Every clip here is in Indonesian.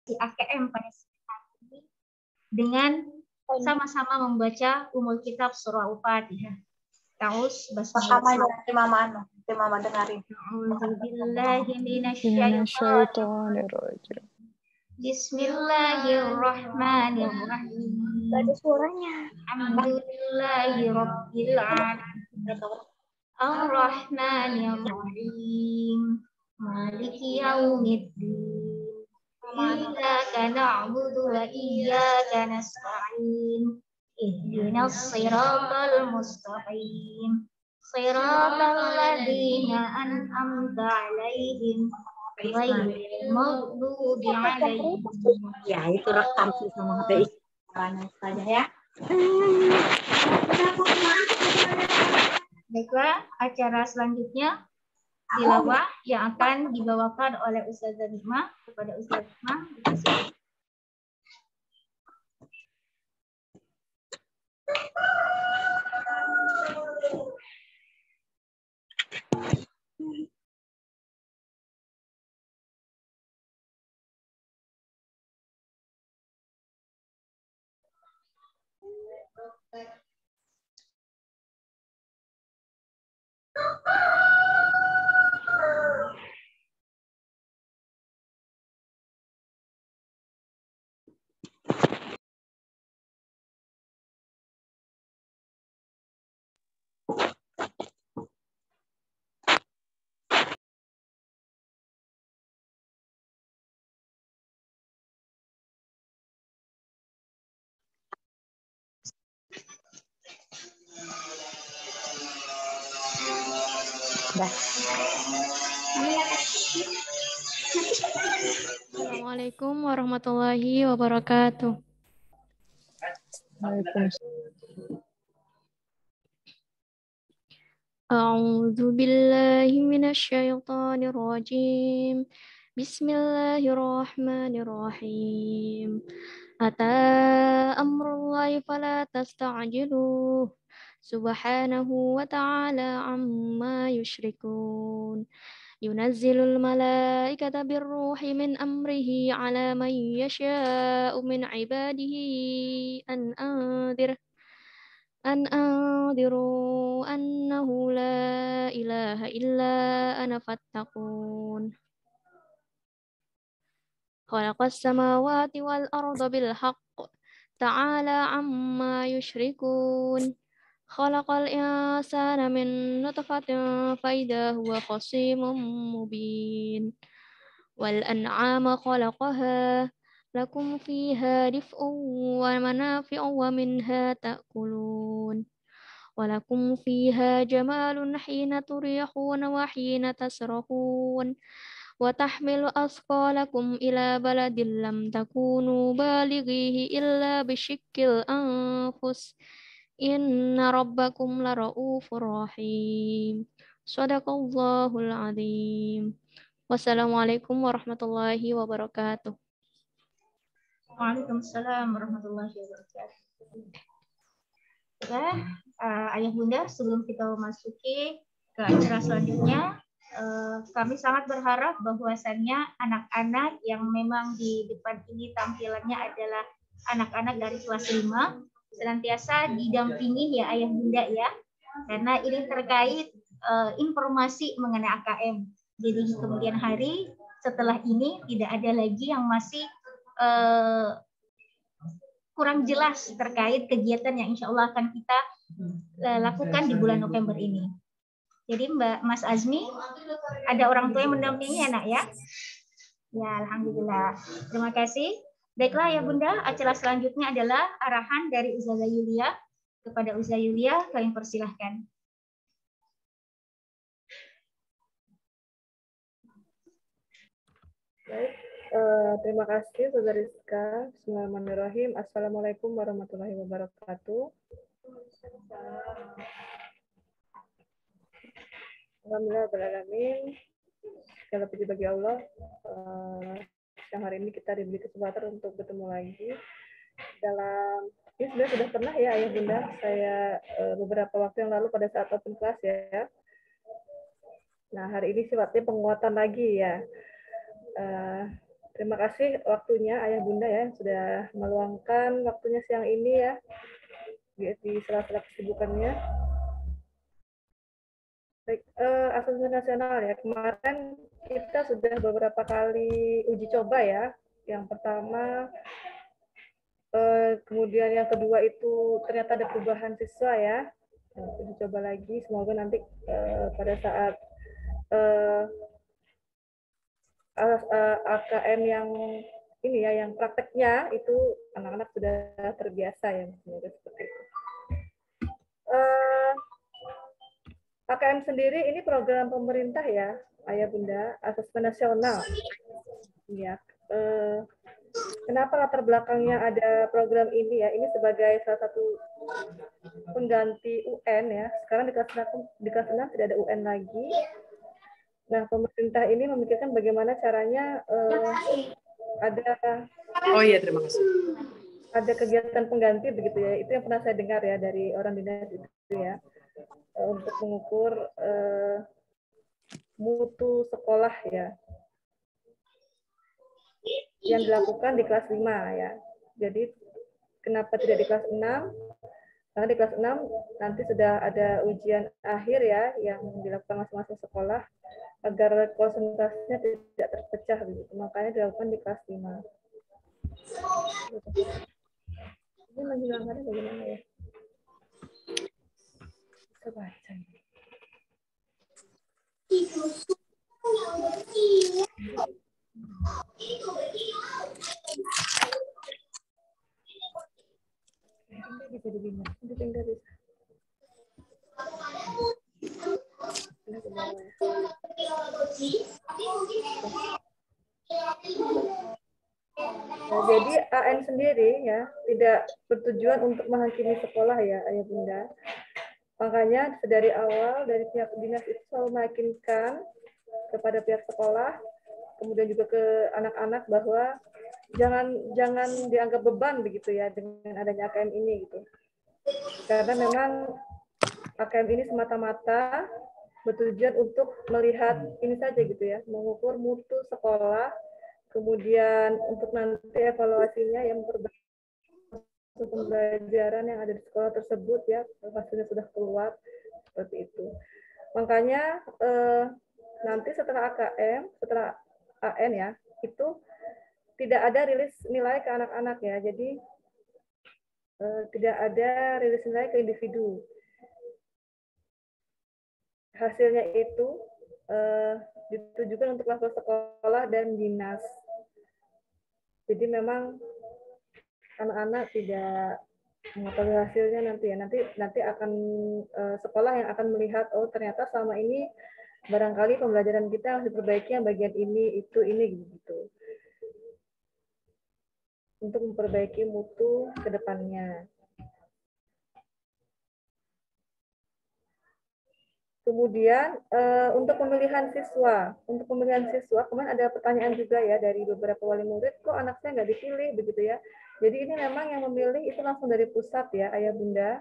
di AKM pada hari ini dengan sama-sama membaca Ummul Kitab surah Al-Fatihah. Taus basmalah. Nanti mama dengarin. A'udzubillahi minasyaitonirrajim. Bismillahirrahmanirrahim. Ada suaranya. Alhamdulillahirabbil alamin. Ar-Rahmanir-Rahim. Maliki yaumiddin. Iyyaka na'budu wa iyyaka nasta'in. Ihdinas siratal mustaqim. Siratal ladzina an'amta 'alaihim ghairil maghdubi 'alaihim. Ya, itu rekam sih sama HP caranya saja ya. Baiklah, acara selanjutnya tilawah yang akan dibawakan oleh Ustazah Nikmah kepada Ustazah Nikmah. Assalamualaikum warahmatullahi wabarakatuh. A'udzu billahi minasyaitonir rajim. Bismillahirrahmanirrahim. Ata amrullahi fala tasta'jiluh. Subhanahu wa ta'ala amma yusyrikun. Yunazzilul malaikata birruhi min amrihi ala man yasha'u min ibadihi an anziru annahu la ilaha illa ana fattaqun. Khalaqas samawati wal arda bil haqq ta'ala amma yusyrikun. Khalaqal insana min nutfatin faida huwa khasimun mubin. Wal an'ama khalaqaha lakum fiha dif'un wa manafi'u wa minha ta'kulun. Wa lakum fiha jamalun hina turihuna wa hina tasrahun. Wa tahmilu asqalakum ila baladin lam takunu balighihi illa bisyikkil anfus. Inna rabbakum lara'ufur rahim. Shadaqallahul azim. Wassalamualaikum warahmatullahi wabarakatuh. Waalaikumsalam warahmatullahi wabarakatuh. Ya, Ayah Bunda, sebelum kita memasuki ke acara selanjutnya, kami sangat berharap bahwasannya anak-anak yang memang di depan ini tampilannya adalah anak-anak dari kelas 5 senantiasa didampingi ya Ayah Bunda ya, karena ini terkait informasi mengenai AKM. Jadi di kemudian hari setelah ini tidak ada lagi yang masih kurang jelas terkait kegiatan yang insya Allah akan kita lakukan di bulan November ini. Jadi Mas Azmi, ada orang tua yang mendampingi anak ya? Ya, alhamdulillah. Terima kasih. Baiklah ya Bunda, acara selanjutnya adalah arahan dari Ustazah Yulia. Kepada Ustazah Yulia, kami persilahkan. Baik, terima kasih Saudara Rizka. Bismillahirrahmanirrahim. Assalamualaikum warahmatullahi wabarakatuh. Alhamdulillahirrahmanirrahim. Segala puji bagi Allah. Yang hari ini kita diberi kesempatan untuk bertemu lagi dalam ini sebenarnya sudah pernah ya Ayah Bunda saya beberapa waktu yang lalu pada saat open class ya. Nah hari ini sifatnya penguatan lagi ya. Terima kasih waktunya Ayah Bunda ya, yang sudah meluangkan waktunya siang ini ya, di sela-sela kesibukannya. Baik, asesmen nasional ya, kemarin kita sudah beberapa kali uji coba ya. Yang pertama, kemudian yang kedua itu ternyata ada perubahan siswa ya. Uji coba lagi, semoga nanti pada saat AKM yang ini ya, yang prakteknya itu anak-anak sudah terbiasa ya, semoga seperti itu. AKM sendiri ini program pemerintah ya, Ayah Bunda, asesmen nasional. Ya. Kenapa latar belakangnya ada program ini ya? Ini sebagai salah satu pengganti UN ya. Sekarang di kelas 6 tidak ada UN lagi. Nah, pemerintah ini memikirkan bagaimana caranya Terima kasih. Ada kegiatan pengganti begitu ya. Itu yang pernah saya dengar ya dari orang dinas itu ya. Untuk mengukur mutu sekolah ya. Yang dilakukan di kelas 5 ya. Jadi kenapa tidak di kelas 6? Karena di kelas 6 nanti sudah ada ujian akhir ya yang dilakukan masing-masing sekolah agar konsentrasinya tidak terpecah begitu. Makanya dilakukan di kelas 5. Ini menghilangkannya bagaimana ya? Bisa baca ini. Bisa dibina. Bisa. Nah, jadi AN sendiri ya tidak bertujuan untuk menghakimi sekolah ya Ayah Bunda. Makanya dari awal dari pihak dinas itu selalu meyakinkan kepada pihak sekolah, kemudian juga ke anak-anak bahwa jangan dianggap beban begitu ya dengan adanya AKM ini gitu. Karena memang AKM ini semata-mata bertujuan untuk melihat ini saja gitu ya, mengukur mutu sekolah, kemudian untuk nanti evaluasinya yang memperbaiki pembelajaran yang ada di sekolah tersebut ya, hasilnya sudah keluar seperti itu. Makanya nanti setelah AKM, setelah AN ya, itu tidak ada rilis nilai ke anak-anak ya, jadi tidak ada rilis nilai ke individu. Hasilnya itu ditujukan untuk level sekolah dan dinas. Jadi memang anak-anak tidak mengetahui hasilnya nanti akan sekolah yang akan melihat oh ternyata selama ini barangkali pembelajaran kita harus diperbaiki yang bagian ini gitu untuk memperbaiki mutu ke depannya. Kemudian untuk pemilihan siswa kemarin ada pertanyaan juga ya dari beberapa wali murid, kok anak saya nggak dipilih begitu ya. Jadi ini memang yang memilih itu langsung dari pusat ya Ayah Bunda,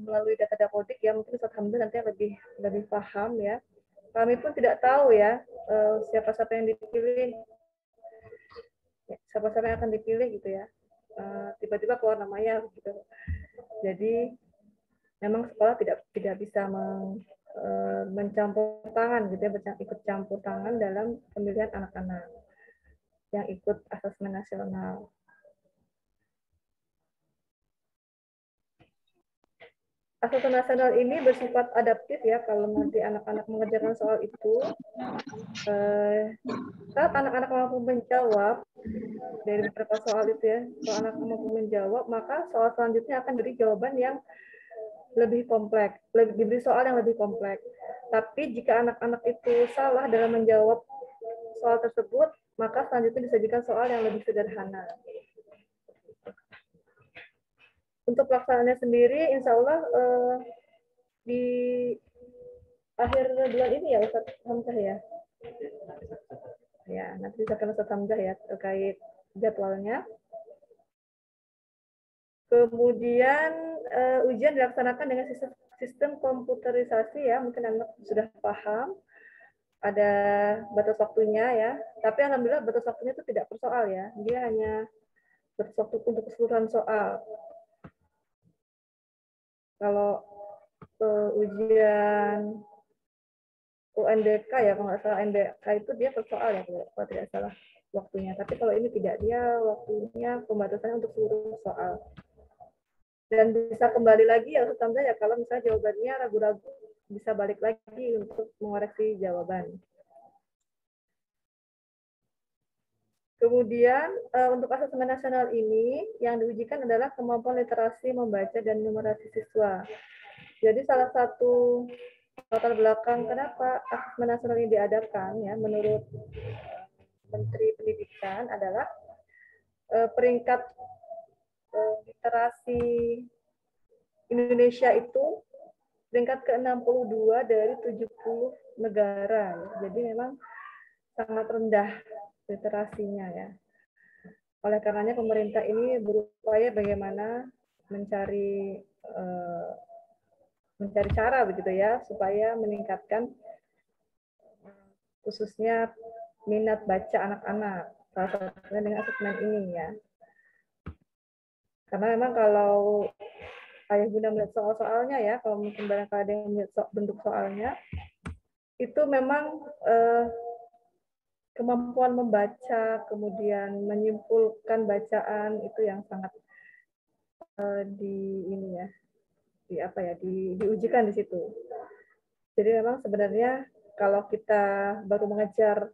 melalui data Dapodik ya, mungkin Ustaz Hamzah nanti lebih paham ya. Kami pun tidak tahu ya siapa-siapa yang dipilih, siapa-siapa yang akan dipilih gitu ya. Tiba-tiba keluar namanya gitu. Jadi memang sekolah tidak bisa mencampur tangan gitu ya, ikut campur tangan dalam pemilihan anak-anak yang ikut asesmen nasional. Asesmen nasional ini bersifat adaptif ya, kalau nanti anak-anak mengerjakan soal itu, saat anak-anak mampu menjawab dari beberapa soal itu ya, kalau anak mampu menjawab, maka soal selanjutnya akan beri jawaban yang lebih kompleks, diberi soal yang lebih kompleks. Tapi jika anak-anak itu salah dalam menjawab soal tersebut, maka selanjutnya disajikan soal yang lebih sederhana. Untuk pelaksanaannya sendiri, insya Allah di akhir bulan ini ya Ustaz Hamzah ya. Ya, nanti bisa Ustaz Hamzah ya terkait jadwalnya. Kemudian ujian dilaksanakan dengan sistem komputerisasi ya, mungkin anak sudah paham. ada batas waktunya ya. Tapi alhamdulillah batas waktunya itu tidak per soal ya. Dia hanya batas waktu untuk keseluruhan soal. Kalau ujian UNDK ya, kalau nggak salah NDK itu dia per soal ya, kalau tidak salah waktunya. Tapi kalau ini tidak, dia waktunya pembatasannya untuk seluruh soal. Dan bisa kembali lagi ya Ustazah ya, kalau misalnya jawabannya ragu-ragu, bisa balik lagi untuk mengoreksi jawaban. Kemudian untuk asesmen nasional ini yang diujikan adalah kemampuan literasi membaca dan numerasi siswa. Jadi salah satu latar belakang kenapa asesmen nasional ini diadakan ya menurut Menteri Pendidikan adalah peringkat literasi Indonesia itu peringkat ke-62 dari 70 negara. Jadi memang sangat rendah literasinya ya. Oleh karenanya pemerintah ini berupaya bagaimana mencari cara begitu ya supaya meningkatkan khususnya minat baca anak-anak, salah satunya dengan asesmen ini ya. Karena memang kalau ayah bunda melihat soal-soalnya ya, kalau mungkin barangkali ada yang melihat bentuk soalnya, itu memang kemampuan membaca, kemudian menyimpulkan bacaan itu yang sangat diujikan di situ. Jadi memang sebenarnya kalau kita baru mengejar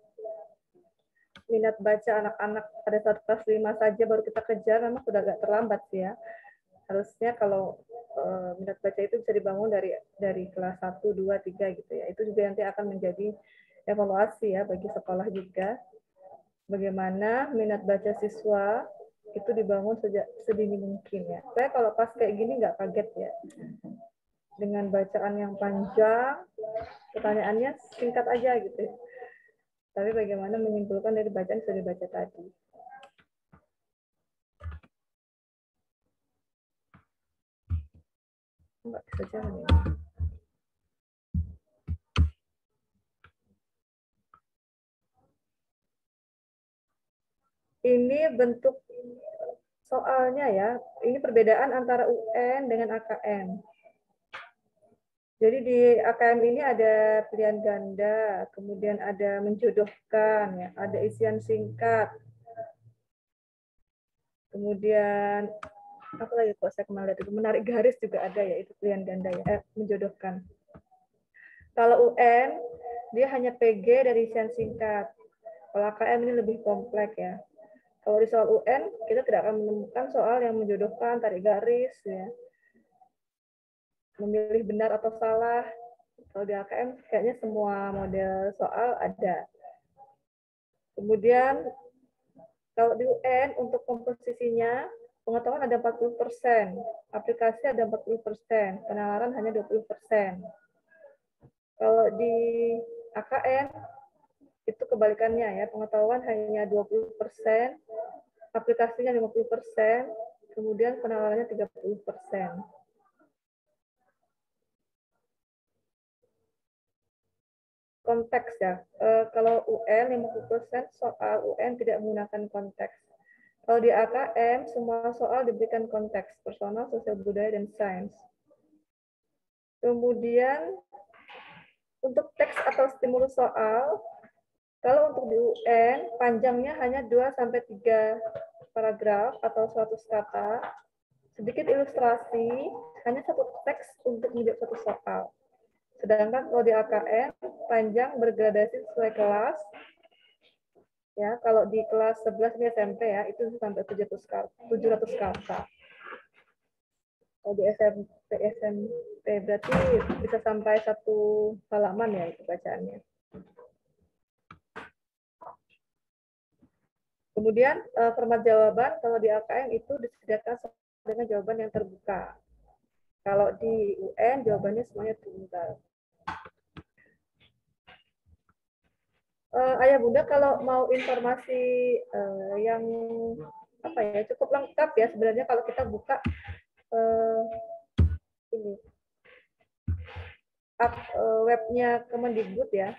minat baca anak-anak pada saat kelas 5 saja baru kita kejar, memang sudah agak terlambat sih ya. Harusnya kalau minat baca itu bisa dibangun dari kelas 1, 2, 3 gitu ya. Itu juga nanti akan menjadi evaluasi ya bagi sekolah juga. Bagaimana minat baca siswa itu dibangun sejak sedini mungkin ya. Saya kalau pas kayak gini nggak kaget ya. Dengan bacaan yang panjang, pertanyaannya singkat aja gitu ya. Tapi bagaimana menyimpulkan dari bacaan yang sudah dibaca tadi. Nggak bisa jalan ya. Ini bentuk soalnya ya. Ini perbedaan antara UN dengan AKM. Jadi di AKM ini ada pilihan ganda, kemudian ada menjodohkan, ya, ada isian singkat. Kemudian apa lagi kok saya kemarin lihat itu menarik garis juga ada ya, itu pilihan ganda ya, menjodohkan. Kalau UN dia hanya PG dari isian singkat. Kalau AKM ini lebih kompleks ya. Kalau di soal UN kita tidak akan menemukan soal yang menjodohkan, tarik garis ya. Memilih benar atau salah. Kalau di AKM kayaknya semua model soal ada. Kemudian kalau di UN untuk komposisinya pengetahuan ada 40%, aplikasi ada 40%, penalaran hanya 20%. Kalau di AKM itu kebalikannya ya, pengetahuan hanya 20%, aplikasinya 50%, kemudian penalarannya 30%. Konteks ya, kalau UN 50% soal UN tidak menggunakan konteks. Kalau di AKM semua soal diberikan konteks, personal, sosial budaya, dan sains. Kemudian untuk teks atau stimulus soal, kalau untuk di UN panjangnya hanya 2-3 paragraf atau 100 kata, sedikit ilustrasi, hanya satu teks untuk menjawab satu soal. Sedangkan kalau di AKM panjang bergradasi sesuai kelas. Ya, kalau di kelas 11 ini SMP ya, itu sampai 700 kata. Kalau di SMP berarti bisa sampai 1 halaman ya itu bacaannya. Kemudian format jawaban kalau di AKM itu disediakan dengan jawaban yang terbuka. Kalau di UN jawabannya semuanya tunggal. Ayah Bunda kalau mau informasi yang apa ya cukup lengkap ya sebenarnya kalau kita buka ini webnya Kemendikbud ya,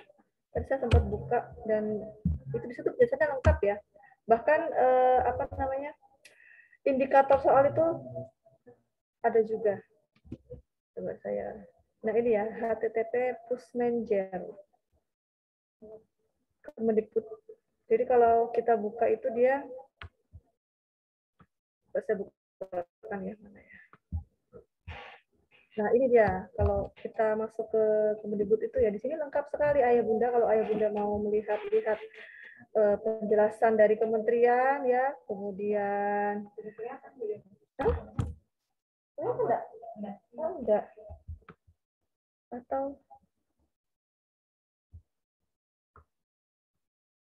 Tadi saya sempat buka dan itu di situ biasanya lengkap ya. Bahkan apa namanya, indikator soal itu ada juga. Coba saya. Nah ini ya, HTTP Pusmenjer Kemendikbud. Jadi kalau kita buka itu dia, saya bukakan ya mana ya. Nah ini dia, kalau kita masuk ke Kemendikbud itu ya, di sini lengkap sekali ayah bunda. Kalau ayah bunda mau melihat penjelasan dari kementerian ya, kemudian enggak.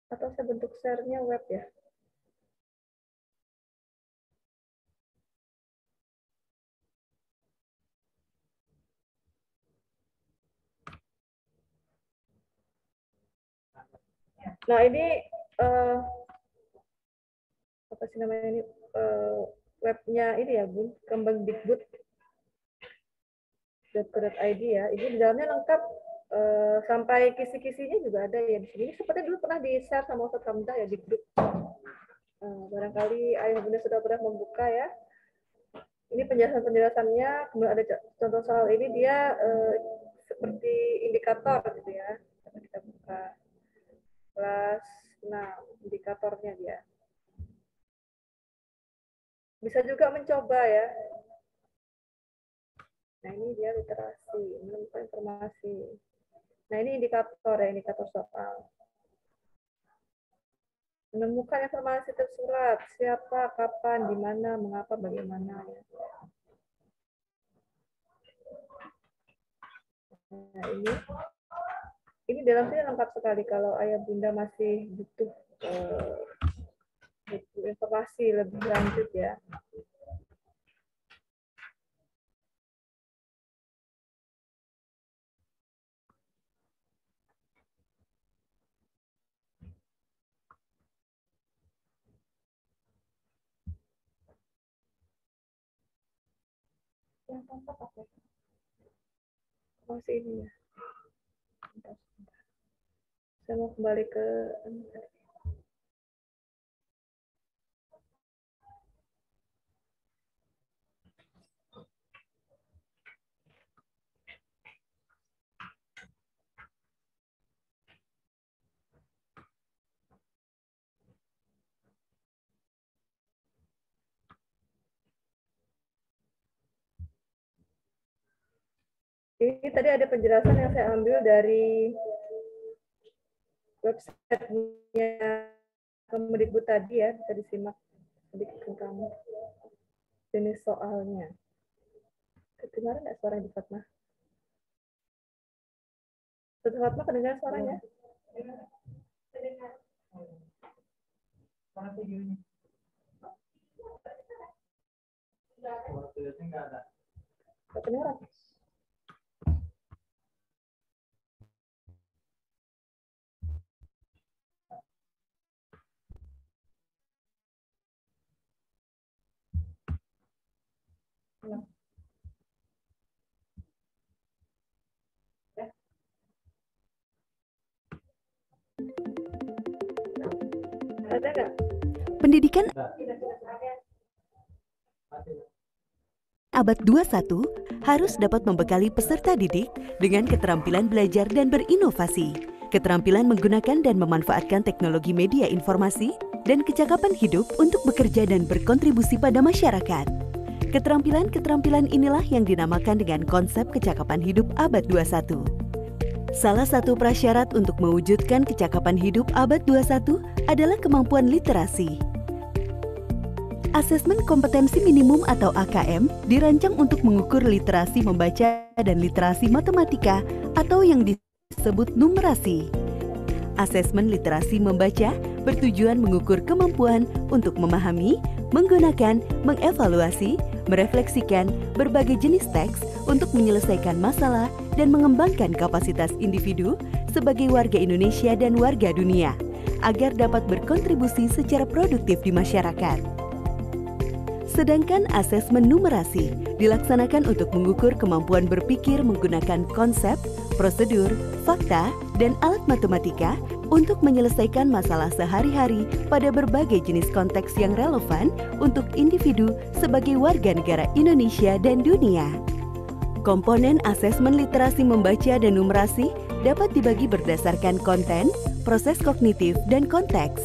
Atau saya bentuk share-nya web ya. Nah ini apa sih namanya ini, webnya ini ya Bun, kemendikbud.go.id ya. Ini di dalamnya lengkap, sampai kisi-kisinya juga ada ya di sini. Ini seperti dulu pernah di-share sama Ustadz Hamzah ya di grup. Barangkali ayah bunda sudah pernah membuka ya. Ini penjelasan-penjelasannya, kemudian ada contoh soal ini dia seperti indikator gitu ya. Kita buka kelas 6, indikatornya dia. Bisa juga mencoba ya. Nah ini dia literasi, menemukan informasi. Nah ini indikator ya, indikator soal. Menemukan informasi tersurat, siapa, kapan, di mana, mengapa, bagaimana. Nah ini dalam sini lengkap sekali. Kalau ayah bunda masih butuh informasi lebih lanjut ya. Yang tampak apa? Masih ini ya. Saya mau kembali ke ini tadi ada penjelasan yang saya ambil dari website-nya Kemendikbud tadi ya, bisa disimak sedikit ke kamu. Jenis soalnya. Kedengaran nggak suara di Fatma? Fatma kedengaran suaranya? Kedengaran. Ada nggak? Pendidikan abad 21 harus dapat membekali peserta didik dengan keterampilan belajar dan berinovasi, keterampilan menggunakan dan memanfaatkan teknologi media informasi, dan kecakapan hidup untuk bekerja dan berkontribusi pada masyarakat. Keterampilan-keterampilan inilah yang dinamakan dengan konsep kecakapan hidup abad 21. Salah satu prasyarat untuk mewujudkan kecakapan hidup abad 21 adalah kemampuan literasi. Asesmen kompetensi minimum atau AKM dirancang untuk mengukur literasi membaca dan literasi matematika atau yang disebut numerasi. Asesmen literasi membaca bertujuan mengukur kemampuan untuk memahami, menggunakan, mengevaluasi, merefleksikan berbagai jenis teks untuk menyelesaikan masalah dan mengembangkan kapasitas individu sebagai warga Indonesia dan warga dunia agar dapat berkontribusi secara produktif di masyarakat. Sedangkan asesmen numerasi dilaksanakan untuk mengukur kemampuan berpikir menggunakan konsep, prosedur, fakta, dan alat matematika untuk menyelesaikan masalah sehari-hari pada berbagai jenis konteks yang relevan untuk individu sebagai warga negara Indonesia dan dunia. Komponen asesmen literasi membaca dan numerasi dapat dibagi berdasarkan konten, proses kognitif, dan konteks.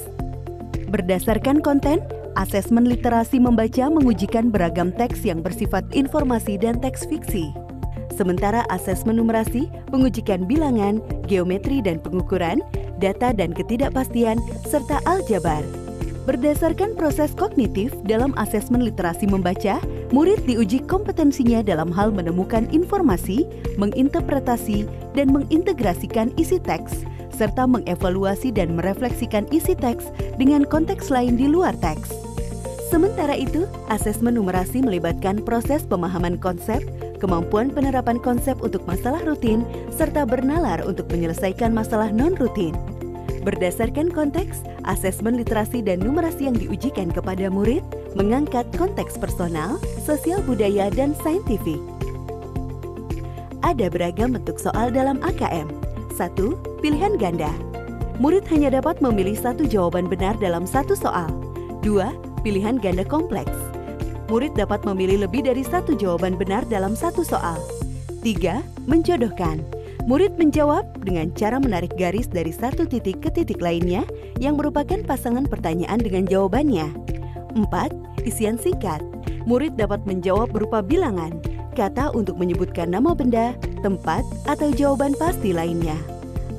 Berdasarkan konten, asesmen literasi membaca mengujikan beragam teks yang bersifat informasi dan teks fiksi. Sementara asesmen numerasi mengujikan bilangan, geometri dan pengukuran, data dan ketidakpastian, serta aljabar. Berdasarkan proses kognitif dalam asesmen literasi membaca, murid diuji kompetensinya dalam hal menemukan informasi, menginterpretasi, dan mengintegrasikan isi teks, serta mengevaluasi dan merefleksikan isi teks dengan konteks lain di luar teks. Sementara itu, asesmen numerasi melibatkan proses pemahaman konsep, kemampuan penerapan konsep untuk masalah rutin, serta bernalar untuk menyelesaikan masalah non-rutin. Berdasarkan konteks, asesmen literasi dan numerasi yang diujikan kepada murid mengangkat konteks personal, sosial budaya, dan saintifik. Ada beragam bentuk soal dalam AKM. 1. Pilihan ganda. Murid hanya dapat memilih satu jawaban benar dalam satu soal. 2. Pilihan ganda kompleks. Murid dapat memilih lebih dari satu jawaban benar dalam satu soal. 3. Menjodohkan. Murid menjawab dengan cara menarik garis dari satu titik ke titik lainnya yang merupakan pasangan pertanyaan dengan jawabannya. 4. Isian singkat. Murid dapat menjawab berupa bilangan, kata untuk menyebutkan nama benda, tempat, atau jawaban pasti lainnya.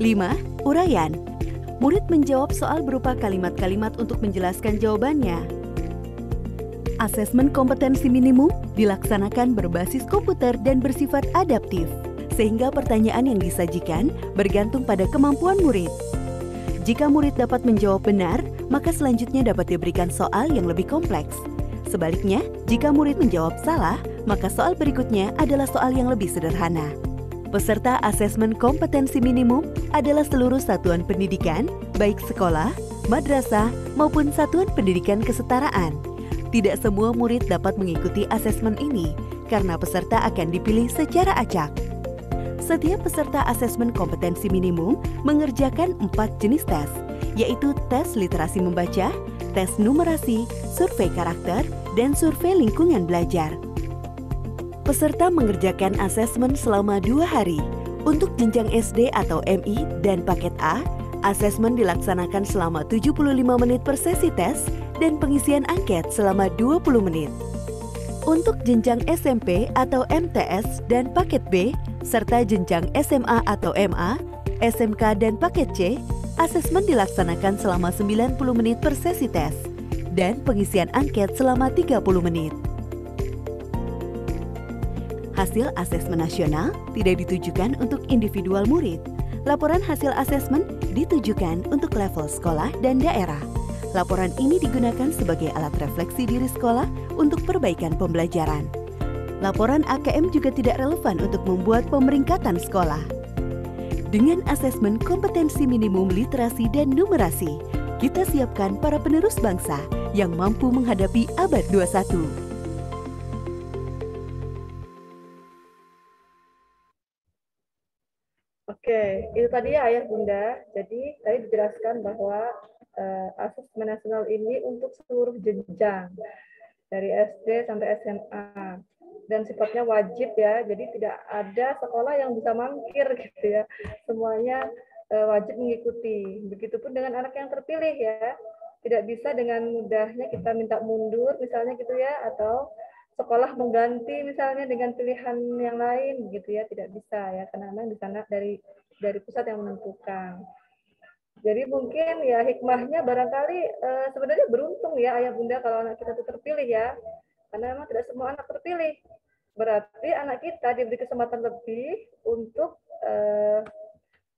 5. Uraian. Murid menjawab soal berupa kalimat-kalimat untuk menjelaskan jawabannya. Asesmen kompetensi minimum dilaksanakan berbasis komputer dan bersifat adaptif, sehingga pertanyaan yang disajikan bergantung pada kemampuan murid. Jika murid dapat menjawab benar, maka selanjutnya dapat diberikan soal yang lebih kompleks. Sebaliknya, jika murid menjawab salah, maka soal berikutnya adalah soal yang lebih sederhana. Peserta asesmen kompetensi minimum adalah seluruh satuan pendidikan, baik sekolah, madrasah, maupun satuan pendidikan kesetaraan. Tidak semua murid dapat mengikuti asesmen ini karena peserta akan dipilih secara acak. Setiap peserta asesmen kompetensi minimum mengerjakan 4 jenis tes, yaitu tes literasi membaca, tes numerasi, survei karakter, dan survei lingkungan belajar. Peserta mengerjakan asesmen selama 2 hari. Untuk jenjang SD atau MI dan paket A, asesmen dilaksanakan selama 75 menit per sesi tes dan pengisian angket selama 20 menit. Untuk jenjang SMP atau MTS dan paket B, serta jenjang SMA atau MA, SMK dan paket C, asesmen dilaksanakan selama 90 menit per sesi tes dan pengisian angket selama 30 menit. Hasil asesmen nasional tidak ditujukan untuk individual murid. Laporan hasil asesmen ditujukan untuk level sekolah dan daerah. Laporan ini digunakan sebagai alat refleksi diri sekolah untuk perbaikan pembelajaran. Laporan AKM juga tidak relevan untuk membuat pemeringkatan sekolah. Dengan asesmen kompetensi minimum literasi dan numerasi, kita siapkan para penerus bangsa yang mampu menghadapi abad 21. Oke, itu tadi ya Ayah Bunda. Jadi tadi dijelaskan bahwa asesmen nasional ini untuk seluruh jenjang dari SD sampai SMA dan sifatnya wajib ya. Jadi tidak ada sekolah yang bisa mangkir gitu ya. Semuanya wajib mengikuti. Begitupun dengan anak yang terpilih ya. Tidak bisa dengan mudahnya kita minta mundur misalnya gitu ya, atau sekolah mengganti misalnya dengan pilihan yang lain gitu ya, tidak bisa ya, karena memang di sana dari pusat yang menentukan. Jadi mungkin ya hikmahnya barangkali sebenarnya beruntung ya Ayah Bunda kalau anak kita itu terpilih ya, karena memang tidak semua anak terpilih. Berarti anak kita diberi kesempatan lebih untuk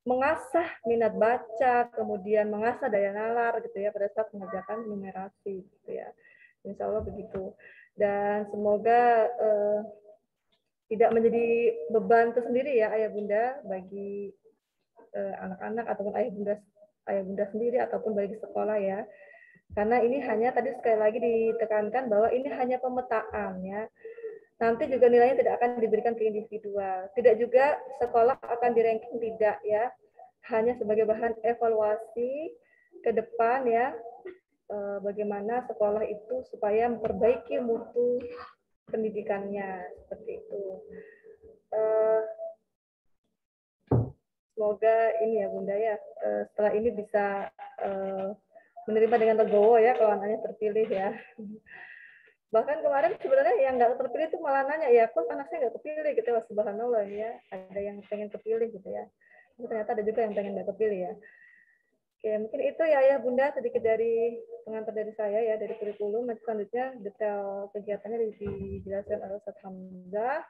mengasah minat baca, kemudian mengasah daya nalar gitu ya pada saat mengerjakan numerasi gitu ya. Insya Allah begitu. Dan semoga tidak menjadi beban tersendiri ya Ayah Bunda bagi anak-anak ataupun ayah bunda sendiri ataupun bagi sekolah ya, karena ini hanya tadi sekali lagi ditekankan bahwa ini hanya pemetaan ya, nanti juga nilainya tidak akan diberikan ke individual. Tidak juga sekolah akan di-ranking, tidak ya. Hanya sebagai bahan evaluasi ke depan ya, bagaimana sekolah itu supaya memperbaiki mutu pendidikannya, seperti itu. Semoga ini ya Bunda ya, setelah ini bisa menerima dengan legowo ya kalau anaknya terpilih ya. Bahkan kemarin sebenarnya yang nggak terpilih itu malah nanya, ya kok anak saya nggak terpilih gitu, wah subhanallah ya, ada yang pengen terpilih gitu ya. Tapi ternyata ada juga yang pengen nggak terpilih ya. Oke, mungkin itu ya Bunda sedikit dari pengantar dari saya ya, dari kurikulum. Nanti selanjutnya detail kegiatannya dijelaskan oleh Ustaz Hamzah.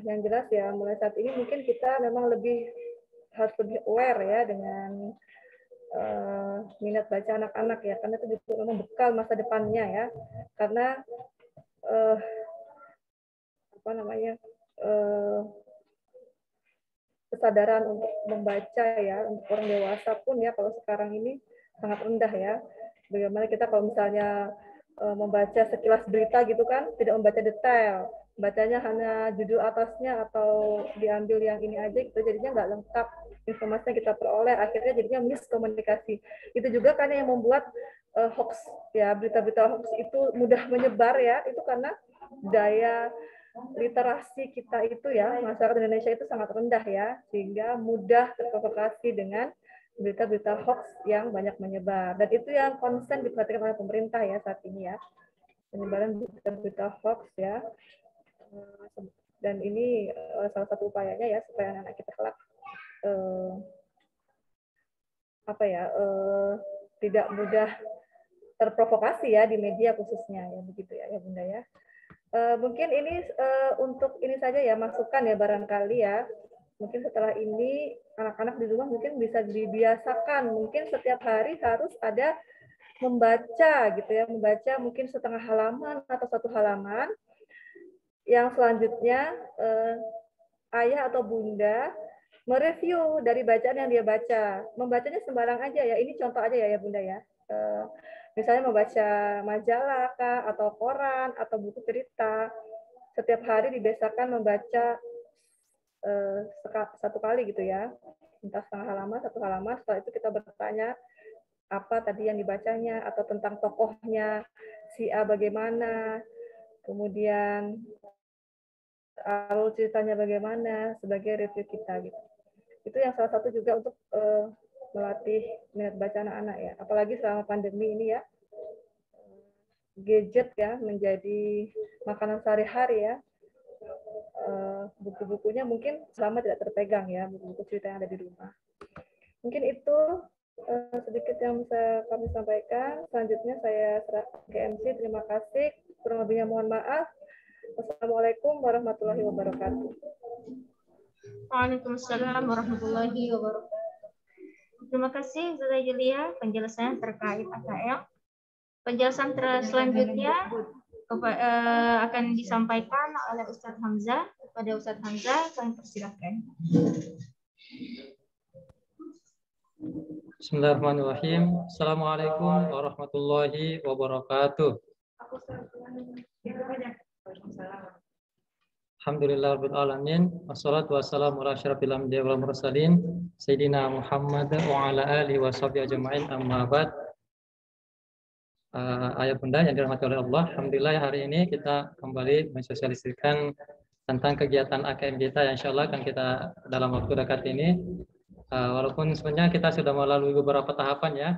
Yang jelas ya, mulai saat ini mungkin kita memang harus lebih aware ya dengan minat baca anak-anak ya, karena itu juga memang bekal masa depannya ya. Karena kesadaran untuk membaca ya untuk orang dewasa pun ya kalau sekarang ini sangat rendah ya. Bagaimana kita kalau misalnya membaca sekilas berita gitu kan, tidak membaca detail, bacanya hanya judul atasnya atau diambil yang ini aja gitu, jadinya nggak lengkap informasi yang kita peroleh, akhirnya jadinya miskomunikasi. Itu juga kan yang membuat hoax ya, berita-berita hoax itu mudah menyebar ya, itu karena daya literasi kita itu ya, masyarakat Indonesia itu sangat rendah ya, sehingga mudah terprovokasi dengan berita-berita hoax yang banyak menyebar. Dan itu yang konsen diperhatikan oleh pemerintah ya saat ini ya, penyebaran berita-berita hoax ya. Dan ini salah satu upayanya ya supaya anak-anak kita kelak tidak mudah terprovokasi ya di media khususnya ya, begitu ya Bunda ya. Mungkin ini untuk ini saja ya, masukan ya barangkali ya. Mungkin setelah ini anak-anak di rumah mungkin bisa dibiasakan, mungkin setiap hari harus ada membaca gitu ya, membaca mungkin setengah halaman atau satu halaman. Yang selanjutnya ayah atau bunda mereview dari bacaan yang dia baca. Membacanya sembarang aja ya, ini contoh aja ya Bunda ya. Misalnya membaca majalah kah, atau koran, atau buku cerita. Setiap hari dibiasakan membaca satu kali gitu ya. Entah setengah halaman, satu halaman, setelah itu kita bertanya apa tadi yang dibacanya, atau tentang tokohnya, si A bagaimana, kemudian alur ceritanya bagaimana, sebagai review kita gitu. Itu yang salah satu juga untuk melatih minat baca anak-anak ya. Apalagi selama pandemi ini ya, gadget ya menjadi makanan sehari-hari ya. Buku-bukunya mungkin selama tidak terpegang ya, buku-buku cerita yang ada di rumah. Mungkin itu sedikit yang bisa kami sampaikan. Selanjutnya saya serahkan ke MC. Terima kasih. Kurang lebihnya mohon maaf. Wassalamualaikum warahmatullahi wabarakatuh. Waalaikumsalam warahmatullahi wabarakatuh. Terima kasih Ustazah Julia penjelasan terkait AKM. Penjelasan selanjutnya akan disampaikan oleh Ustaz Hamzah. Kepada Ustaz Hamzah, kami persilakan. Bismillahirrahmanirrahim. Assalamualaikum warahmatullahi wabarakatuh. Alhamdulillahirabbil alamin. Wassalatu wassalamu ala asyrofil anbiya'i wal mursalin sayyidina Muhammad wa ala alihi washabihi ajma'in, amma ba'd. Ayah bunda yang dirahmati oleh Allah, alhamdulillah hari ini kita kembali mensosialisasikan tentang kegiatan AKM kita yang insyaallah akan kita dalam waktu dekat ini. Walaupun sebenarnya kita sudah melalui beberapa tahapan ya.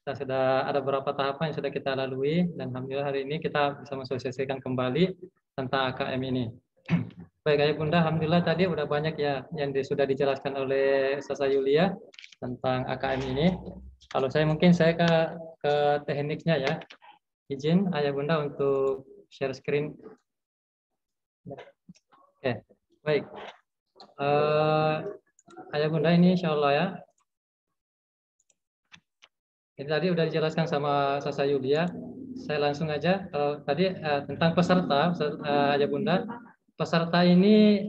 Kita sudah ada beberapa tahapan yang sudah kita lalui dan alhamdulillah hari ini kita bisa mensosialisasikan kembali tentang AKM ini. Baik ayah bunda, alhamdulillah tadi udah banyak ya yang sudah dijelaskan oleh Ustazah Yulia tentang AKM ini. Kalau saya mungkin saya ke tekniknya ya. Izin ayah bunda untuk share screen. Oke, baik. Ayah bunda ini insya Allah ya. Ini tadi udah dijelaskan sama Ustazah Yulia. Saya langsung aja. Tadi tentang peserta ayah bunda. Peserta ini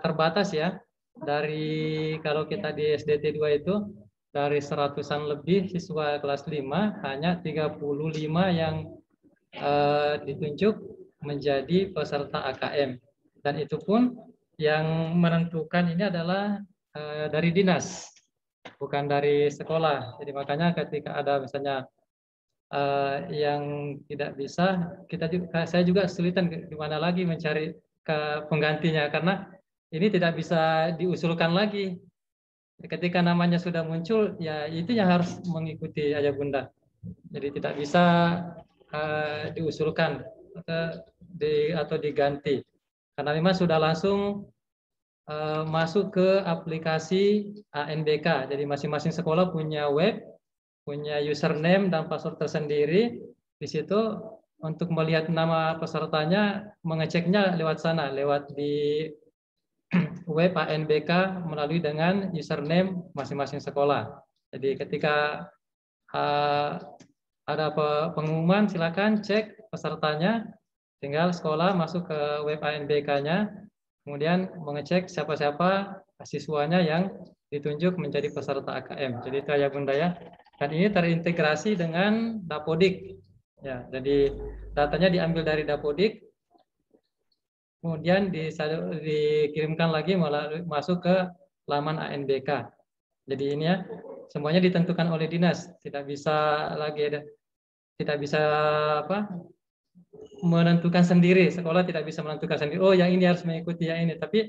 terbatas ya. Dari kalau kita di SDT 2 itu dari 100-an lebih siswa kelas 5 hanya 35 yang ditunjuk menjadi peserta AKM. Dan itu pun yang menentukan ini adalah dari dinas, bukan dari sekolah. Jadi makanya ketika ada misalnya yang tidak bisa, saya juga kesulitan di mana lagi mencari ke penggantinya, karena ini tidak bisa diusulkan lagi. Ketika namanya sudah muncul, ya itu yang harus mengikuti ayah bunda. Jadi tidak bisa diusulkan atau diganti, karena memang sudah langsung masuk ke aplikasi ANBK. Jadi masing-masing sekolah punya web, punya username dan password tersendiri. Di situ untuk melihat nama pesertanya, mengeceknya lewat sana, lewat di web ANBK melalui dengan username masing-masing sekolah. Jadi ketika ada pengumuman, silakan cek pesertanya, tinggal sekolah masuk ke web ANBK-nya, kemudian mengecek siapa-siapa siswanya yang ditunjuk menjadi peserta AKM. Jadi itu ya bunda ya. Dan ini terintegrasi dengan Dapodik. Ya, jadi datanya diambil dari Dapodik, kemudian dikirimkan lagi masuk ke laman ANBK. Jadi ini ya, semuanya ditentukan oleh dinas, tidak bisa lagi menentukan sendiri. Sekolah tidak bisa menentukan sendiri, oh yang ini harus mengikuti yang ini. Tapi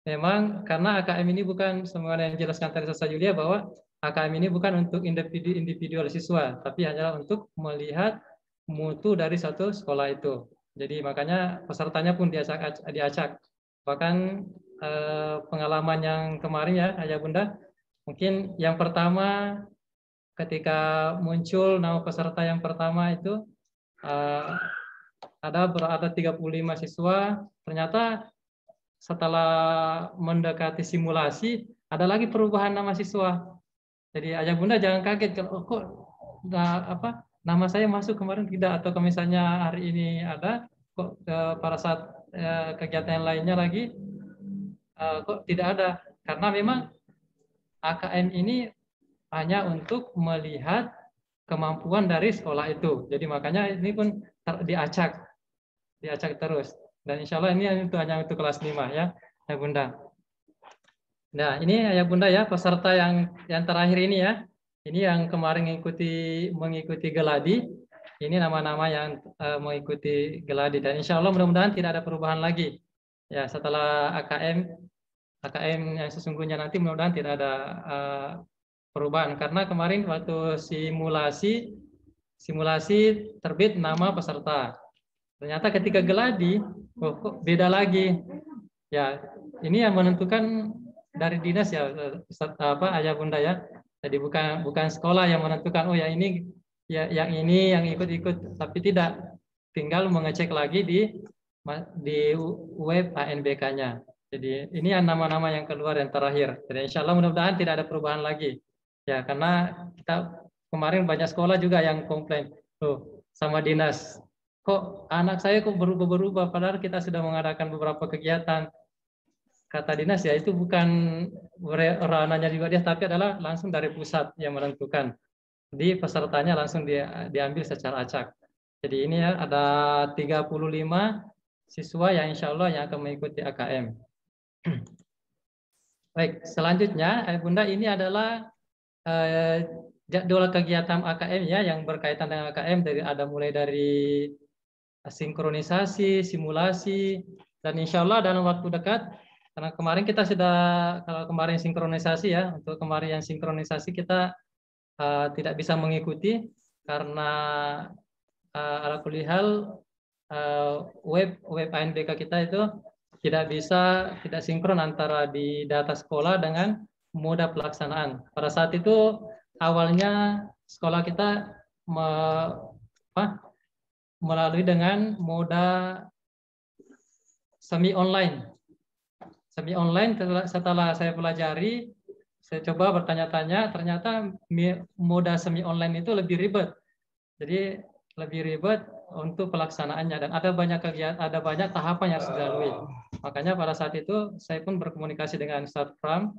memang karena AKM ini bukan, semua yang dijelaskan tadi Ustaz Yulia, bahwa AKM ini bukan untuk individual siswa, tapi hanya untuk melihat mutu dari satu sekolah itu. Jadi makanya pesertanya pun diacak. Bahkan pengalaman yang kemarin ya ayah bunda, mungkin yang pertama ketika muncul nama peserta yang pertama itu ada 35 siswa, ternyata setelah mendekati simulasi ada lagi perubahan nama siswa. Jadi ayah bunda jangan kaget kalau kok nama saya masuk kemarin tidak, atau kalau misalnya hari ini ada kok pada saat kegiatan yang lainnya lagi kok tidak ada, karena memang AKM ini hanya untuk melihat kemampuan dari sekolah itu. Jadi makanya ini pun diacak terus. Dan insya Allah ini hanya untuk kelas 5 ya, ya bunda. Nah ini ya bunda ya, peserta yang terakhir ini ya. Ini yang kemarin mengikuti geladi. Ini nama-nama yang mengikuti geladi, dan insya Allah mudah-mudahan tidak ada perubahan lagi. Ya setelah AKM yang sesungguhnya nanti mudah-mudahan tidak ada perubahan, karena kemarin waktu simulasi terbit nama peserta. Ternyata ketika geladi, kok beda lagi. Ya ini yang menentukan dari dinas ya, ayah bunda ya. Jadi bukan sekolah yang menentukan, oh ya ini ya yang ikut-ikut, tapi tidak, tinggal mengecek lagi di web ANBK-nya. Jadi ini yang nama-nama yang keluar yang terakhir. Jadi insya Allah mudah-mudahan tidak ada perubahan lagi. Ya karena kita kemarin banyak sekolah juga yang komplain, loh sama dinas, kok anak saya kok berubah-berubah, padahal kita sudah mengadakan beberapa kegiatan. Kata dinas ya itu bukan ranahnya juga dia, tapi adalah langsung dari pusat yang menentukan. Di pesertanya langsung diambil secara acak. Jadi ini ya ada 35 siswa yang insya Allah yang akan mengikuti AKM. Baik, selanjutnya bunda ini adalah jadwal kegiatan AKM ya, yang berkaitan dengan AKM, mulai dari sinkronisasi, simulasi, dan insya Allah dalam waktu dekat, karena kemarin kita kalau kemarin sinkronisasi ya, untuk kemarin yang sinkronisasi kita tidak bisa mengikuti karena ala kulli hal web ANBK kita itu tidak sinkron antara di data sekolah dengan moda pelaksanaan. Pada saat itu awalnya sekolah kita melalui dengan moda semi online. Setelah saya pelajari, saya coba bertanya-tanya, ternyata moda semi online itu lebih ribet. Jadi lebih ribet untuk pelaksanaannya, dan ada banyak kegiatan, ada banyak tahapan yang harus dilalui. Makanya pada saat itu saya pun berkomunikasi dengan Ustadz Pram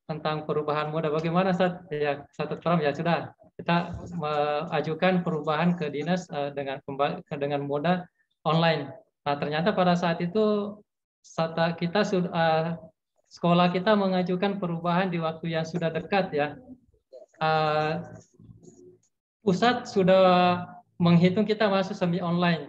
tentang perubahan moda. Bagaimana Ustadz Pram? Ya sudah, kita mengajukan perubahan ke dinas dengan moda online. Nah, ternyata pada saat itu kita sudah sekolah kita mengajukan perubahan di waktu yang sudah dekat ya. Pusat sudah menghitung kita masuk semi online.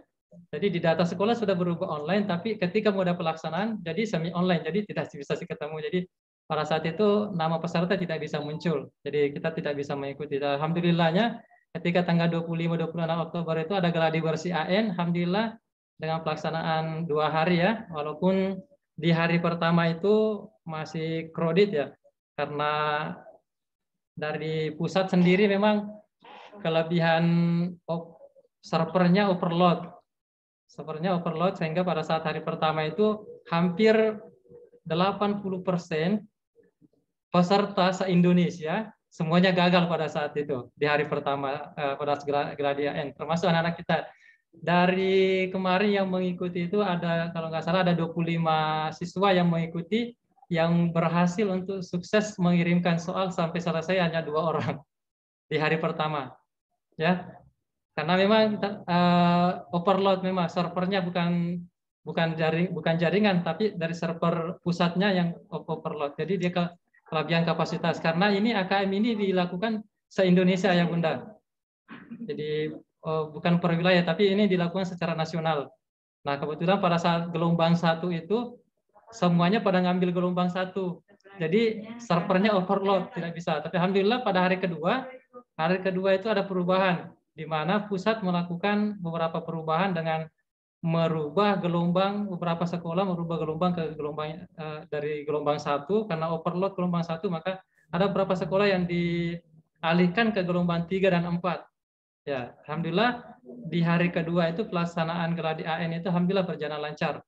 Jadi di data sekolah sudah berubah online, tapi ketika mau ada pelaksanaan jadi semi online, jadi tidak bisa ketemu. Jadi pada saat itu nama peserta tidak bisa muncul, jadi kita tidak bisa mengikuti. Alhamdulillahnya ketika tanggal 25-26 Oktober itu ada gladi bersih AN, alhamdulillah dengan pelaksanaan 2 hari ya, walaupun di hari pertama itu masih crowded ya, karena dari pusat sendiri memang kelebihan servernya overload. Sehingga pada saat hari pertama itu hampir 80% peserta se-Indonesia semuanya gagal pada saat itu di hari pertama pada gladi AN, termasuk anak-anak kita. Dari kemarin yang mengikuti itu ada, kalau nggak salah ada 25 siswa yang mengikuti, yang berhasil untuk sukses mengirimkan soal sampai selesai hanya 2 orang di hari pertama ya, karena memang overload, memang servernya bukan jaringan, tapi dari server pusatnya yang overload, jadi dia kelebihan kapasitas. Karena ini AKM ini dilakukan se-Indonesia ya Bunda, jadi bukan per wilayah, tapi ini dilakukan secara nasional. Nah kebetulan pada saat gelombang 1 itu semuanya pada ngambil gelombang 1, jadi servernya overload, tidak bisa. Tapi alhamdulillah pada hari kedua itu ada perubahan, di mana pusat melakukan beberapa perubahan dengan merubah gelombang, beberapa sekolah merubah gelombang ke gelombang dari gelombang 1 karena overload gelombang 1, maka ada beberapa sekolah yang dialihkan ke gelombang 3 dan 4. Ya, alhamdulillah di hari kedua itu pelaksanaan gladi AN itu alhamdulillah berjalan lancar.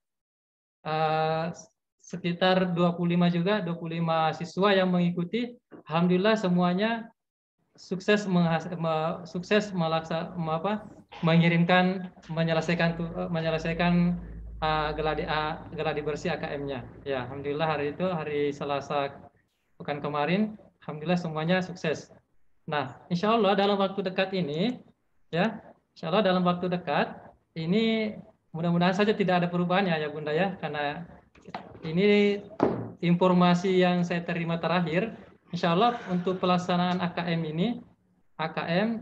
Sekitar 25 siswa yang mengikuti, alhamdulillah semuanya sukses menyelesaikan gladi bersih AKM-nya. Ya, alhamdulillah hari itu hari Selasa pekan kemarin, alhamdulillah semuanya sukses. Nah, insya Allah dalam waktu dekat ini, ya, insya Allah dalam waktu dekat ini mudah-mudahan saja tidak ada perubahan ya Bunda ya, karena ini informasi yang saya terima terakhir. Insya Allah untuk pelaksanaan AKM ini,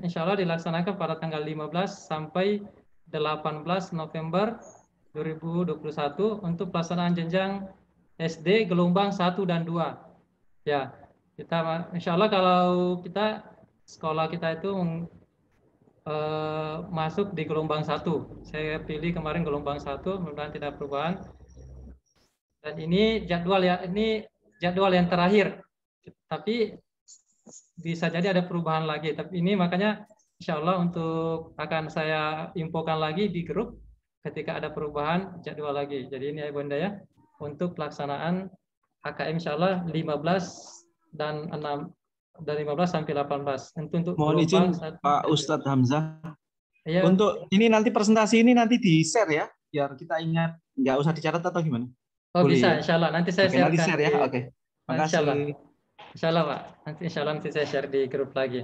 insya Allah dilaksanakan pada tanggal 15 sampai 18 November 2021 untuk pelaksanaan jenjang SD gelombang 1 dan 2. Ya, kita insya Allah kalau sekolah kita itu masuk di gelombang 1. Saya pilih kemarin gelombang 1, mudah-mudahan tidak perubahan. Dan ini jadwal yang terakhir. Tapi bisa jadi ada perubahan lagi. Tapi ini makanya insya Allah akan saya infokan lagi di grup ketika ada perubahan jadwal lagi. Jadi ini ya Bunda ya, untuk pelaksanaan AKM insya Allah 15 dan 6 dari 15 sampai 18. Untuk mohon izin Pak Ustadz Hamzah. Ya. Untuk ini nanti presentasi ini nanti di-share ya, biar kita ingat, nggak usah dicatat atau gimana? Oh boleh, bisa, ya? insya Allah nanti saya share. Nanti share ya, oke. Makasih. Insya Allah Pak, insya Allah nanti saya share di grup lagi.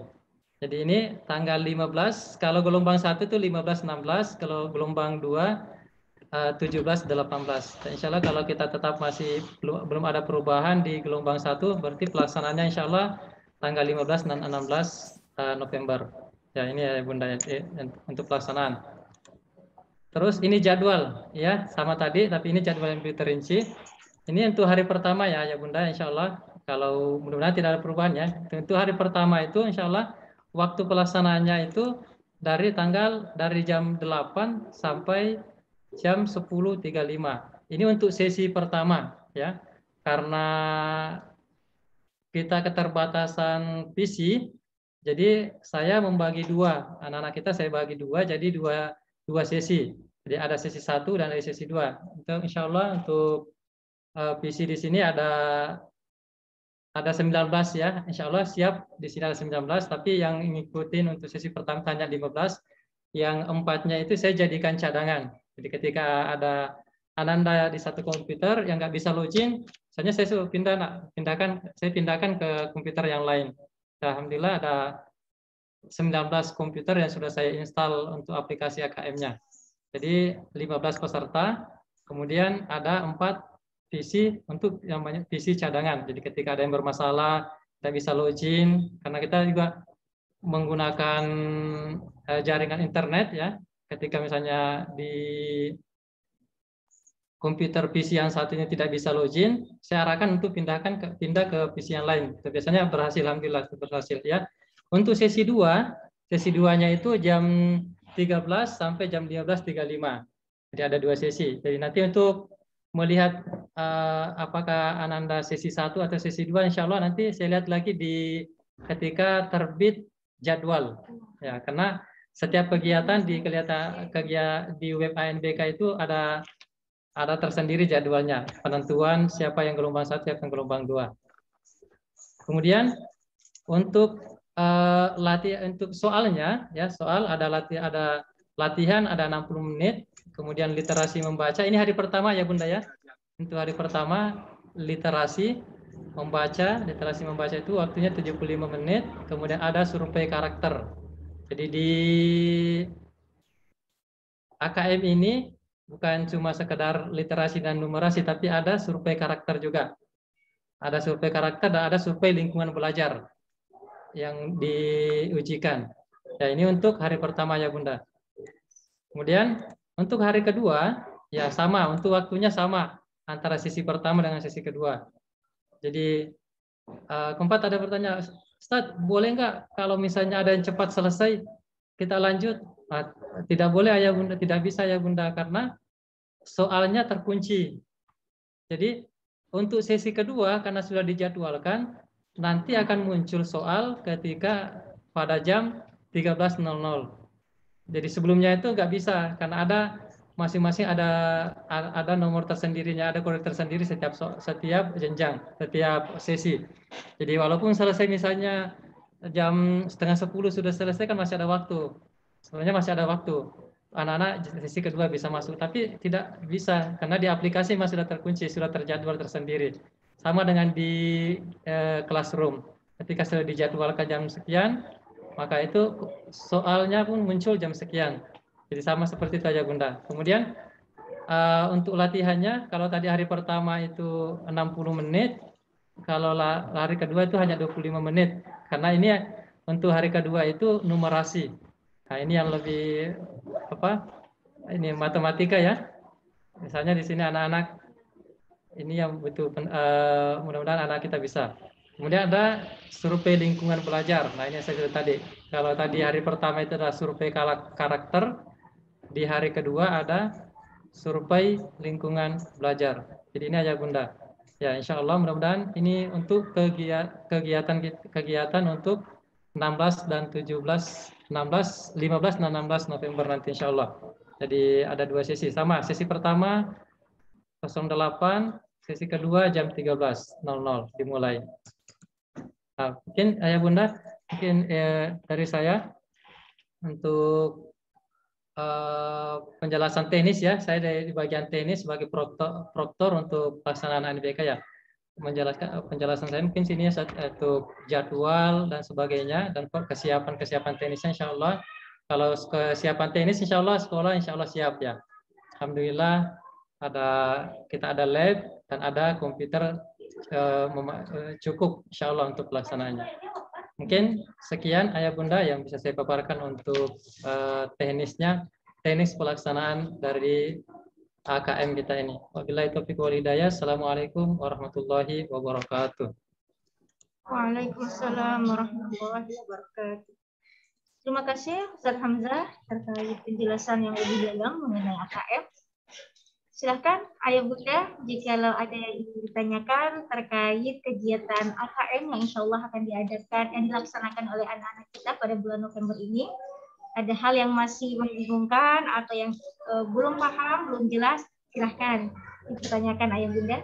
Jadi ini tanggal 15, kalau gelombang 1 itu 15-16, kalau gelombang 2 17-18. Insya Allah kalau kita tetap masih belum ada perubahan di gelombang 1, berarti pelaksanaannya insya Allah tanggal 15 dan 16 November. Ya ini ya Bunda untuk pelaksanaan. Terus ini jadwal ya sama tadi, tapi ini jadwal yang lebih terinci. Ini untuk hari pertama ya Bunda, insya Allah kalau mudah-mudahan tidak ada perubahan ya. Untuk hari pertama itu insya Allah waktu pelaksanaannya itu dari jam 8 sampai jam 10.35. Ini untuk sesi pertama ya, karena kita keterbatasan PC, jadi saya membagi dua, anak-anak kita saya bagi dua, jadi dua sesi. Jadi ada sesi 1 dan ada sesi 2. Untuk insya Allah untuk PC di sini ada 19 ya, insya Allah siap di sini ada 19, tapi yang ngikutin untuk sesi pertama hanya 15, yang 4-nya itu saya jadikan cadangan. Jadi ketika ada Ananda di satu komputer yang nggak bisa login, misalnya saya pindahkan ke komputer yang lain. Nah, alhamdulillah ada 19 komputer yang sudah saya install untuk aplikasi AKM-nya. Jadi 15 peserta, kemudian ada 4 PC untuk yang banyak PC cadangan. Jadi ketika ada yang bermasalah, kita bisa login, karena kita juga menggunakan jaringan internet ya. Ketika misalnya di komputer PC yang satunya tidak bisa login, saya arahkan untuk pindah ke PC yang lain. Itu biasanya berhasil, alhamdulillah berhasil ya. Untuk sesi 2, sesi 2-nya itu jam 13 sampai jam 15.35. Jadi ada 2 sesi. Jadi nanti untuk melihat apakah Ananda sesi 1 atau sesi 2, insya Allah nanti saya lihat lagi di ketika terbit jadwal. Ya, karena setiap kegiatan di web ANBK itu ada tersendiri jadwalnya, penentuan siapa yang gelombang 1, siapa yang gelombang 2. Kemudian untuk latihan, untuk soalnya ya, soal ada latihan ada 60 menit, kemudian literasi membaca. Ini hari pertama ya Bunda ya. Untuk hari pertama literasi membaca itu waktunya 75 menit, kemudian ada survei karakter. Jadi di AKM ini bukan cuma sekedar literasi dan numerasi, tapi ada survei karakter juga. Ada survei karakter dan ada survei lingkungan belajar yang diujikan. Ya, ini untuk hari pertama ya Bunda. Kemudian untuk hari kedua, ya sama, untuk waktunya sama antara sesi pertama dengan sesi kedua. Jadi keempat ada pertanyaan, Ustaz, boleh nggak kalau misalnya ada yang cepat selesai, kita lanjut? Tidak boleh ya Bunda, tidak bisa ya Bunda, karena soalnya terkunci. Jadi untuk sesi kedua karena sudah dijadwalkan, nanti akan muncul soal ketika pada jam 13.00. Jadi sebelumnya itu nggak bisa karena ada masing-masing ada nomor tersendirinya, ada kode tersendiri setiap jenjang, setiap sesi. Jadi walaupun selesai misalnya jam 9:30 sudah selesai kan masih ada waktu. Sebenarnya masih ada waktu. Anak-anak sesi kedua bisa masuk, tapi tidak bisa karena di aplikasi masih sudah terkunci, sudah terjadwal tersendiri. Sama dengan di classroom, ketika sudah dijadwalkan jam sekian, maka itu soalnya pun muncul jam sekian. Jadi sama seperti itu aja Bunda. Kemudian untuk latihannya, kalau tadi hari pertama itu 60 menit, kalau hari kedua itu hanya 25 menit. Karena ini untuk hari kedua itu numerasi. Nah ini yang lebih ini matematika ya. Misalnya di sini anak-anak ini yang butuh mudah-mudahan anak kita bisa. Kemudian ada survei lingkungan belajar. Nah ini yang saya bilang tadi. Kalau tadi hari pertama itu adalah survei karakter, di hari kedua ada survei lingkungan belajar. Jadi ini aja Bunda. Ya insya Allah mudah-mudahan ini untuk kegiatan untuk 16 dan 17, 15 dan 16 November nanti insya Allah. Jadi ada 2 sesi sama. Sesi pertama 08, sesi kedua jam 13.00 dimulai. Nah, mungkin ya Bunda, mungkin dari saya untuk penjelasan teknis ya, saya dari bagian teknis sebagai proktor untuk pelaksanaan ANBK ya. Menjelaskan penjelasan saya mungkin sini untuk jadwal dan sebagainya dan kesiapan teknisnya insya Allah. Kalau kesiapan teknis insya Allah sekolah insya Allah siap ya. Alhamdulillah kita ada lab dan ada komputer cukup insya Allah untuk pelaksanaannya. Mungkin sekian ayah bunda yang bisa saya paparkan untuk teknis pelaksanaan dari AKM kita ini. Wabillahi taufiq wal hidayah. Assalamualaikum warahmatullahi wabarakatuh. Waalaikumsalam warahmatullahi wabarakatuh. Terima kasih Ustaz Hamzah terkait penjelasan yang lebih dalam mengenai AKM. Silahkan ayah bunda jika ada yang ingin ditanyakan terkait kegiatan AKM yang insya Allah akan diadakan yang dilaksanakan oleh anak-anak kita pada bulan November ini. Ada hal yang masih membingungkan atau yang belum paham, belum jelas, silahkan ditanyakan ayah bunda.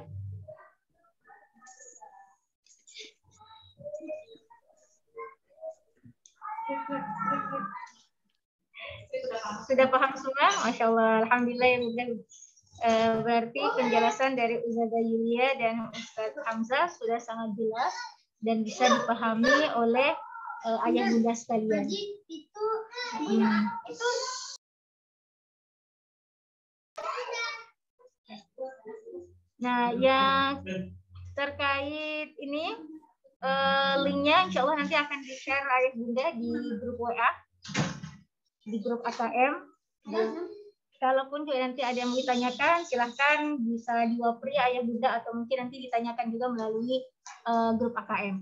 Sudah paham semua? Masya Allah, alhamdulillah ya bunda. Berarti penjelasan dari Ustazah Yulia dan Ustaz Hamzah sudah sangat jelas dan bisa dipahami oleh ayah bunda sekalian. Nah, yang terkait ini linknya insya Allah nanti akan di-share ayah bunda di grup WA, di grup AKM. Kalaupun juga nanti ada yang ditanyakan, silahkan bisa diwapri ayah bunda atau mungkin nanti ditanyakan juga melalui grup AKM.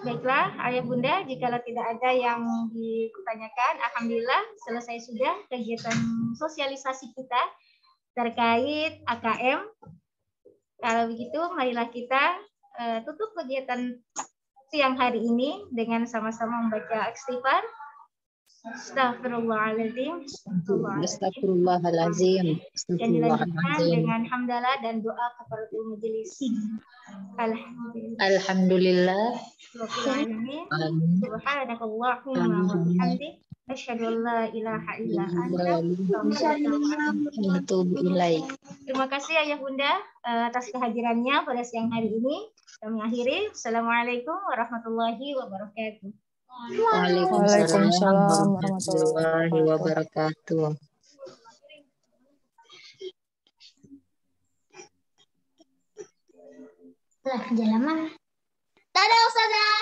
Baiklah, ayah bunda, jika tidak ada yang ditanyakan, alhamdulillah selesai sudah kegiatan sosialisasi kita terkait AKM. Kalau begitu, marilah kita tutup kegiatan siang hari ini dengan sama-sama membaca istighfar. Astagfirullahaladzim. Astagfirullahalazim. Dan dilanjutkan dengan hamdalah dan doa kafaratul majelis. Alhamdulillah. Subhanakallahumma wa bihamdik asyhadu an la ilaha illa anta. Terima kasih ayah bunda atas kehadirannya pada siang hari ini. Kami akhiri. Assalamualaikum warahmatullahi wabarakatuh. Waalaikumsalam warahmatullahi wabarakatuh. Lah, jalan mana? Dadah, Ustazah.